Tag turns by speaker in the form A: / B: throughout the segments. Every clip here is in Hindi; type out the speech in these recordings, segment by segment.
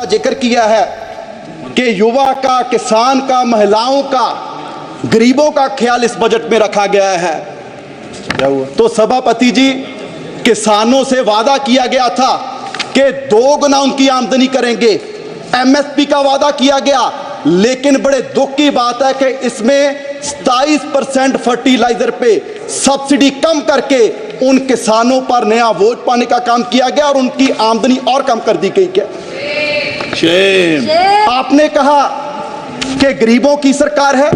A: जिक्र किया है कि युवा का, किसान का, महिलाओं का, गरीबों का ख्याल इस बजट में रखा गया है। तो सभापति जी, किसानों से वादा किया गया था कि 2 गुना उनकी आमदनी करेंगे, एमएसपी का वादा किया गया, लेकिन बड़े दुख की बात है कि इसमें 27% फर्टिलाइजर पे सब्सिडी कम करके उन किसानों पर नया बोझ पाने का काम किया गया और उनकी आमदनी और कम कर दी गई। क्या आपने कहा कि गरीबों की सरकार है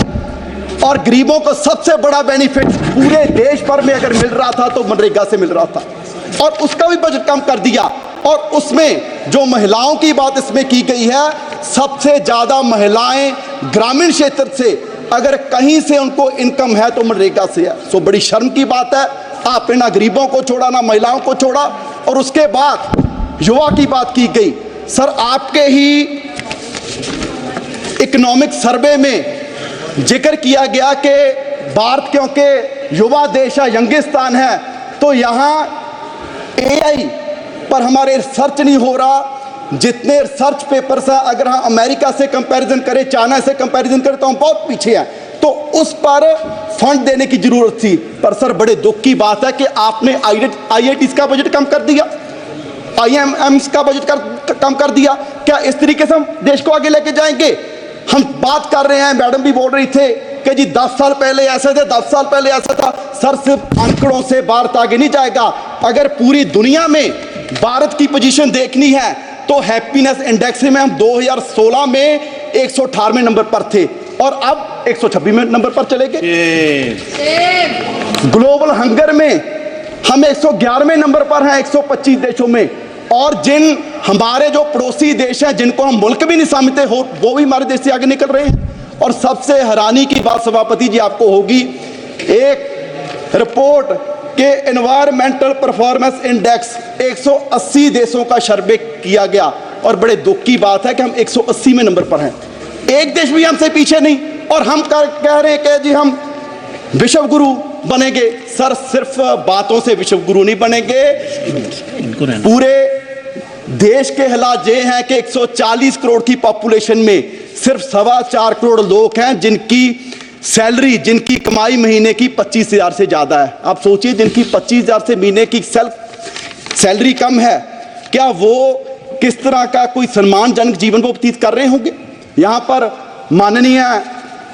A: और गरीबों को सबसे बड़ा बेनिफिट पूरे देश भर में अगर मिल रहा था तो मनरेगा से मिल रहा था, और उसका भी बजट कम कर दिया। और उसमें जो महिलाओं की बात इसमें की गई है, सबसे ज्यादा महिलाएं ग्रामीण क्षेत्र से, अगर कहीं से उनको इनकम है तो मनरेगा से है। सो बड़ी शर्म की बात है, आपने ना गरीबों को छोड़ा ना महिलाओं को छोड़ा। और उसके बाद युवा की बात की गई। सर, आपके ही इकोनॉमिक सर्वे में जिक्र किया गया कि भारत क्योंकि युवा देश है, यंगिस्तान है, तो यहाँ एआई पर हमारे रिसर्च नहीं हो रहा। जितने रिसर्च पेपर्स हैं, अगर हम अमेरिका से कंपैरिजन करें, चाइना से कंपैरिजन करें, तो हम बहुत पीछे हैं। तो उस पर फंड देने की जरूरत थी। पर सर, बड़े दुख की बात है कि आपने आईआईटीज का बजट कम कर दिया, आईएमएम्स का बजट कम कर दिया। क्या इस तरीके से हम देश को आगे लेके जाएंगे? हम बात कर रहे हैं, मैडम भी बोल रही थे कि जी 10 साल पहले ऐसे थे, 10 साल पहले ऐसा था। सर, सिर्फ आंकड़ों से भारत आगे नहीं जाएगा। अगर पूरी दुनिया में भारत की पोजीशन देखनी है तो हैप्पीनेस इंडेक्स में हम 2016 में 118वें नंबर पर थे और अब 126वें नंबर पर चले गए। ग्लोबल हंगर में हम 111वें नंबर पर हैं 125 देशों में। और जिन हमारे जो पड़ोसी देश हैं, जिनको हम मुल्क भी नहीं समझते हो, वो भी हमारे देश से आगे निकल रहे हैं। और सबसे हैरानी की बात सभापति जी आपको होगी, एक रिपोर्ट के एनवायरमेंटल परफॉर्मेंस इंडेक्स 180 देशों का सर्वे किया गया और बड़े दुख की बात है कि हम 180वें नंबर पर हैं। एक देश भी हमसे पीछे नहीं। और हम कह रहे हैं कि जी हम विश्व गुरु बनेंगे। सर, सिर्फ बातों से विश्व गुरु नहीं बनेंगे। पूरे देश के हालात ये हैं कि 140 करोड़ की पॉपुलेशन में सिर्फ 4.25 करोड़ लोग हैं जिनकी सैलरी, जिनकी कमाई महीने की 25,000 से ज्यादा है। आप सोचिए, जिनकी 25,000 से महीने की सैलरी कम है, क्या वो किस तरह का कोई सम्मानजनक जीवन वो व्यतीत कर रहे होंगे? यहाँ पर माननीय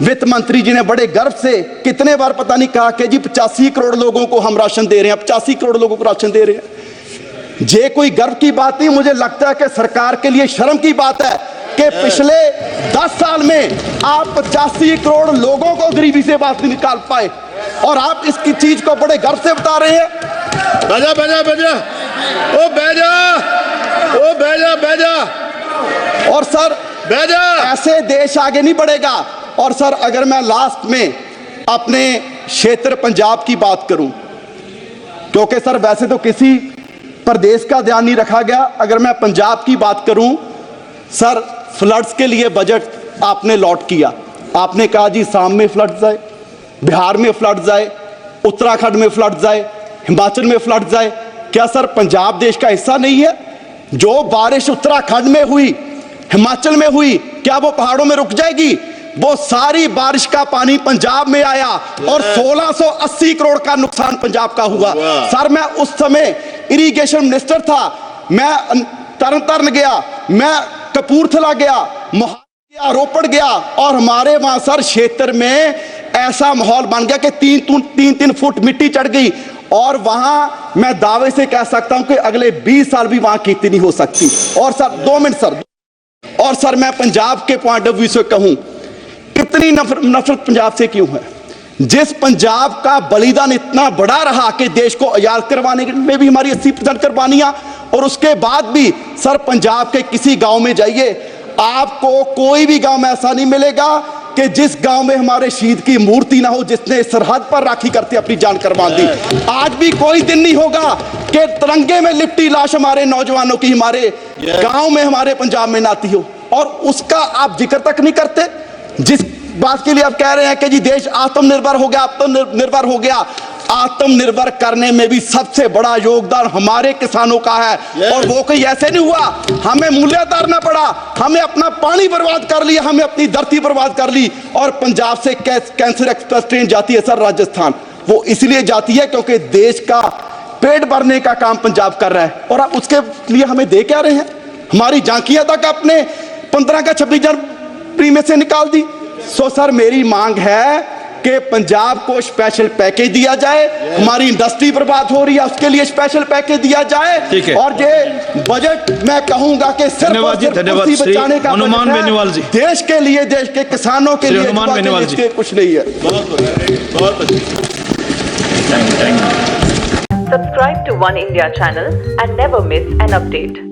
A: वित्त मंत्री जी ने बड़े गर्व से कितने बार पता नहीं कहा कि जी 85 करोड़ लोगों को हम राशन दे रहे हैं, 85 करोड़ लोगों को राशन दे रहे हैं। ये कोई गर्व की बात नहीं, मुझे लगता है कि सरकार के लिए शर्म की बात है कि पिछले 10 साल में आप 85 करोड़ लोगों को गरीबी से बाहर नहीं निकाल पाए और आप इसकी चीज को बड़े गर्व से बता रहे हैं।
B: बैजा ओ बैजा।
A: और सर, ऐसे देश आगे नहीं बढ़ेगा। और सर, अगर मैं लास्ट में अपने क्षेत्र पंजाब की बात करूं, क्योंकि सर वैसे तो किसी प्रदेश का ध्यान नहीं रखा गया, अगर मैं पंजाब की बात करूं, सर फ्लड्स के लिए बजट आपने लॉट किया। आपने कहा जी असम में फ्लड्स आए, बिहार में फ्लड्स आए, उत्तराखंड में फ्लड्स आए, हिमाचल में फ्लड्स आए। क्या सर पंजाब देश का हिस्सा नहीं है? जो बारिश उत्तराखंड में हुई, हिमाचल में हुई, क्या वो पहाड़ों में रुक जाएगी? वो सारी बारिश का पानी पंजाब में आया और 1680 करोड़ का नुकसान पंजाब का हुआ। सर, मैं उस समय इरिगेशन मिनिस्टर था, मैं तरन गया, मैं कपूरथला गया, मोहाली गया, रोपड़ गया और हमारे वहां सर क्षेत्र में ऐसा माहौल बन गया कि 3 फुट मिट्टी चढ़ गई। और वहां मैं दावे से कह सकता हूं कि अगले 20 साल भी वहां खेती नहीं हो सकती। और सर 2 मिनट सर, और सर मैं पंजाब के पॉइंट ऑफ व्यू से कहूं, कितनी नफरत पंजाब से क्यों है? जिस पंजाब का बलिदान इतना बड़ा रहा कि देश को आजाद करवाने में भी हमारी 80% कुर्बानियां, और उसके बाद भी सर पंजाब के किसी गांव में जाइए, आपको कोई भी गांव में ऐसा नहीं मिलेगा कि जिस गांव में हमारे शहीद की मूर्ति ना हो, जिसने सरहद पर राखी करते अपनी जान कुर्बान दी। आज भी कोई दिन नहीं होगा कि तिरंगे में लिपटी लाश हमारे नौजवानों की हमारे गांव में, हमारे पंजाब में नाती हो, और उसका आप जिक्र तक नहीं करते। जिस बात के लिए आप कह रहे हैं कि जी देश आत्मनिर्भर हो गया, आत्मनिर्भर हो गया, आत्मनिर्भर करने में भी सबसे बड़ा योगदान हमारे किसानों का है। और वो कोई ऐसे नहीं हुआ हमें मूल्य उतारना पड़ा, हमें अपना पानी बर्बाद कर लिया, हमें अपनी धरती बर्बाद कर ली। और पंजाब से कैंसर एक्सप्रेस ट्रेन जाती है सर राजस्थान, वो इसलिए जाती है क्योंकि देश का पेट भरने का काम पंजाब कर रहा है। और आप उसके लिए हमें दे क्या रहे हैं? हमारी झांकियां तक आपने 15 का 26 जनवरी में से निकाल दी। सो सर मेरी मांग है कि पंजाब को स्पेशल पैकेज दिया जाए, हमारी इंडस्ट्री बर्बाद हो रही है उसके लिए स्पेशल पैकेज दिया जाए। और ये बजट मैं कहूंगा कि सिर्फ और सिर्फ कुर्सी बचाने का
C: हनुमान
A: बजट है,
C: बेनीवाल जी।
A: देश के लिए, देश के किसानों के लिए,
C: हनुमान
A: युवा के
C: बेनीवाल
A: लिए
C: जी।
A: कुछ नहीं है।
B: बहुत अच्छा।
D: Subscribe to One India channel and never miss an update.